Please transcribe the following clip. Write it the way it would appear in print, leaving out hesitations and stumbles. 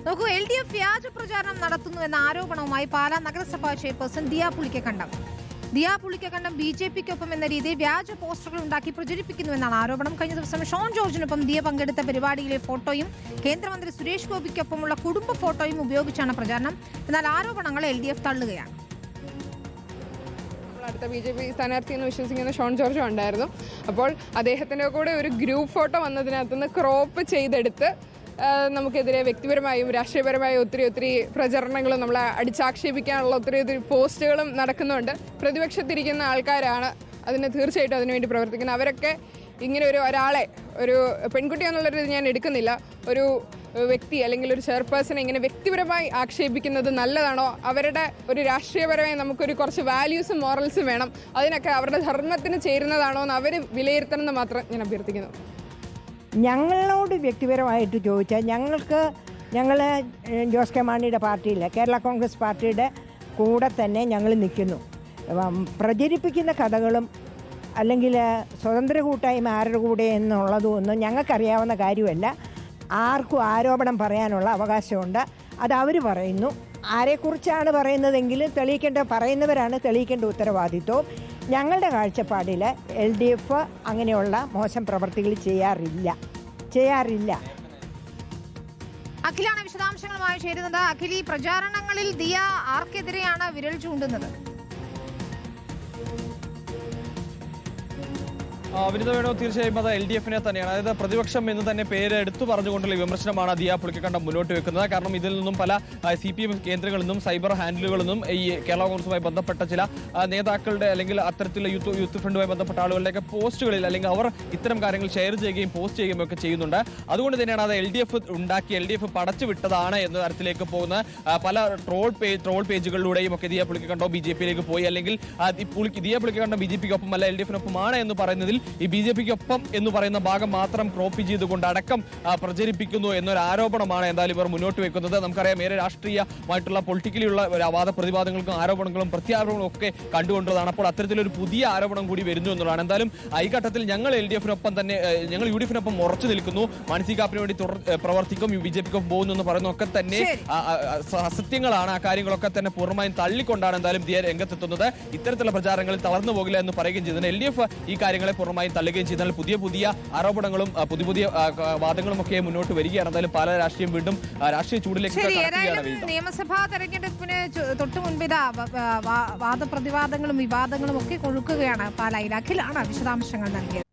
നോക്കൂ, LDF വ്യാജ പ്രചാരണം നടത്തുന്നു എന്ന ആരോപണവുമായി പാലാ നഗരസഭാ ചെയർപേഴ്സൺ ദിയ പുളിക്കക്കണ്ടം BJPക്കൊപ്പം എന്ന രീതിയിൽ വ്യാജ പോസ്റ്ററുകൾ ഉണ്ടാക്കി പ്രചരിപ്പിക്കുന്നുവെന്നാണ് ആരോപണം. കഴിഞ്ഞ ദിവസം ഷോൺ ജോർജിനൊപ്പം ദിയ പങ്കെടുത്ത പരിപാടിയിലെ ഫോട്ടോയും കേന്ദ്രമന്ത്രി സുരേഷ് ഗോപിക്കൊപ്പമുള്ള കുടുംബ ഫോട്ടോയും ഉപയോഗിച്ചാണ് പ്രചാരണം. എന്നാൽ ആരോപണങ്ങൾ LDF തള്ളുകയാണ്. അടുത്ത BJP സ്ഥാനാർത്ഥി എന്ന് വിശ്വസിക്കുന്ന ഷോൺ ജോർജ് ഉണ്ടായിരുന്നു. അപ്പോൾ അദ്ദേഹത്തിൻ്റെ കൂടെ ഒരു ഗ്രൂപ്പ് ഫോട്ടോ വന്നതിനകത്തുനിന്ന് ക്രോപ്പ് ചെയ്തെടുത്ത് നമുക്കെതിരെ വ്യക്തിപരമായും രാഷ്ട്രീയപരമായും ഒത്തിരി പ്രചരണങ്ങളും നമ്മളെ അടിച്ചാക്ഷേപിക്കാനുള്ള ഒത്തിരി പോസ്റ്റുകളും നടക്കുന്നുണ്ട്. പ്രതിപക്ഷത്തിരിക്കുന്ന ആൾക്കാരാണ് തീർച്ചയായിട്ടും അതിനുവേണ്ടി പ്രവർത്തിക്കുന്നത്. അവരൊക്കെ ഇങ്ങനെ ഒരാളെ ഒരു പെൺകുട്ടി എന്നുള്ളൊരു ഞാൻ എടുക്കുന്നില്ല, ഒരു വ്യക്തി അല്ലെങ്കിൽ ഒരു ചെയർപേഴ്സണെ ഇങ്ങനെ വ്യക്തിപരമായി ആക്ഷേപിക്കുന്നത് നല്ലതാണോ? അവരുടെ ഒരു രാഷ്ട്രീയപരമായി നമുക്കൊരു കുറച്ച് വാല്യൂസും മോറൽസും വേണം. അതിനൊക്കെ അവരുടെ ധർമ്മത്തിന് ചേരുന്നതാണോ എന്ന് അവർ വിലയിരുത്തണം എന്ന് മാത്രം ഞാൻ അഭ്യർത്ഥിക്കുന്നു. ഞങ്ങളോട് വ്യക്തിപരമായിട്ട് ചോദിച്ചാൽ ഞങ്ങൾ ജോസ് കെ മാണിയുടെ പാർട്ടിയിൽ കേരള കോൺഗ്രസ് പാർട്ടിയുടെ കൂടെ തന്നെ ഞങ്ങൾ നിൽക്കുന്നു. പ്രചരിപ്പിക്കുന്ന കഥകളും അല്ലെങ്കിൽ സ്വതന്ത്ര കൂട്ടായ്മ ആരുടെ കൂടെ എന്നുള്ളതും ഒന്നും ഞങ്ങൾക്കറിയാവുന്ന കാര്യമല്ല. ആർക്കും ആരോപണം പറയാനുള്ള അവകാശമുണ്ട്. അത് അവർ പറയുന്നു. ആരെക്കുറിച്ചാണ് പറയുന്നതെങ്കിൽ പറയുന്നവരാണ് തെളിയിക്കേണ്ട ഉത്തരവാദിത്വവും. ഞങ്ങളുടെ കാഴ്ചപ്പാടിൽ LDF അങ്ങനെയുള്ള മോശം പ്രവർത്തികൾ ചെയ്യാറില്ല. അഖിലാണ് വിശദാംശങ്ങളുമായി ചേരുന്നത്. അഖിൽ, ഈ പ്രചാരണങ്ങളിൽ ദിയ ആർക്കെതിരെയാണ് വിരൽ ചൂണ്ടുന്നത്? വിനിത വേണോ, തീർച്ചയായും അത് LDFനെ തന്നെയാണ്. അതായത് പ്രതിപക്ഷം എന്ന് തന്നെ പേര് എടുത്തു പറഞ്ഞുകൊണ്ടുള്ള വിമർശനമാണ് ദിയ പുളിക്കക്കണ്ടം മുന്നോട്ട് വെക്കുന്നത്. കാരണം ഇതിൽ നിന്നും പല CPM കേന്ദ്രങ്ങളിൽ നിന്നും സൈബർ ഹാൻഡിലുകളിൽ നിന്നും ഈ കേരള കോൺഗ്രസുമായി ബന്ധപ്പെട്ട ചില നേതാക്കളുടെ അല്ലെങ്കിൽ അത്തരത്തിലുള്ള യൂത്ത് ഫ്രണ്ടുമായി ബന്ധപ്പെട്ട ആളുകളുടെയൊക്കെ പോസ്റ്റുകളിൽ അല്ലെങ്കിൽ അവർ ഇത്തരം കാര്യങ്ങൾ ഷെയർ ചെയ്യുകയും പോസ്റ്റ് ചെയ്യുകയും ഒക്കെ ചെയ്യുന്നുണ്ട്. അതുകൊണ്ട് തന്നെയാണ് അത് LDF പടച്ചു വിട്ടതാണ് എന്ന തരത്തിലേക്ക് പോകുന്ന പല ട്രോൾ പേജുകളിലൂടെയും ഒക്കെ ദിയ പുളിക്കക്കണ്ടം BJPയിലേക്ക് പോയി, അല്ലെങ്കിൽ ദിയ പുളിക്കക്കണ്ടം BJPക്കൊപ്പം അല്ല LDFനൊപ്പമാണ് എന്ന് പറയുന്നതിൽ ഈ BJPക്കൊപ്പം എന്ന് പറയുന്ന ഭാഗം മാത്രം ക്രോപ്പ് ചെയ്തുകൊണ്ട് അടക്കം പ്രചരിപ്പിക്കുന്നു എന്നൊരു ആരോപണമാണ് എന്തായാലും ഇവർ മുന്നോട്ട് വെക്കുന്നത്. നമുക്കറിയാം, ഏറെ രാഷ്ട്രീയമായിട്ടുള്ള പൊളിറ്റിക്കലിയുള്ള വാദപ്രതിവാദങ്ങൾക്കും ആരോപണങ്ങളും പ്രത്യാരോപണങ്ങളും ഒക്കെ കണ്ടുകൊണ്ടതാണ്. അപ്പോൾ അത്തരത്തിലൊരു പുതിയ ആരോപണം കൂടി വരുന്നു എന്നുള്ളതാണ്. എന്തായാലും ഈ ഘട്ടത്തിൽ ഞങ്ങൾ LDFനൊപ്പം തന്നെ ഞങ്ങൾ UDFനൊപ്പം ഉറച്ചു നിൽക്കുന്നു, മാനസിക കാപ്പിന് വേണ്ടി പ്രവർത്തിക്കും, BJPക്കൊപ്പം പോകുന്നു എന്ന് പറയുന്നതൊക്കെ തന്നെ അസത്യങ്ങളാണ്. ആ കാര്യങ്ങളൊക്കെ തന്നെ പൂർണ്ണമായും തള്ളിക്കൊണ്ടാണ് എന്തായാലും ദിയ രംഗത്തെത്തുന്നത്. ഇത്തരത്തിലുള്ള പ്രചാരണങ്ങളിൽ തളർന്നു പോകില്ല എന്ന് പറയുകയും ചെയ്തത് LDF ഈ കാര്യങ്ങളെ പൂർണ്ണമായും തള്ളുകയും ചെയ്താൽ പുതിയ ആരോപണങ്ങളും പുതിയ വാദങ്ങളും ഒക്കെ മുന്നോട്ട് വരികയാണ്. എന്തായാലും പല രാഷ്ട്രീയം വീണ്ടും രാഷ്ട്രീയ ചൂടിലേക്ക് നിയമസഭാ തെരഞ്ഞെടുപ്പിന് തൊട്ടു മുൻപ് വാദപ്രതിവാദങ്ങളും വിവാദങ്ങളും ഒക്കെ കൊഴുക്കുകയാണ് പാലായിൽ. അഖിലാണ് വിശദാംശങ്ങൾ നൽകിയത്.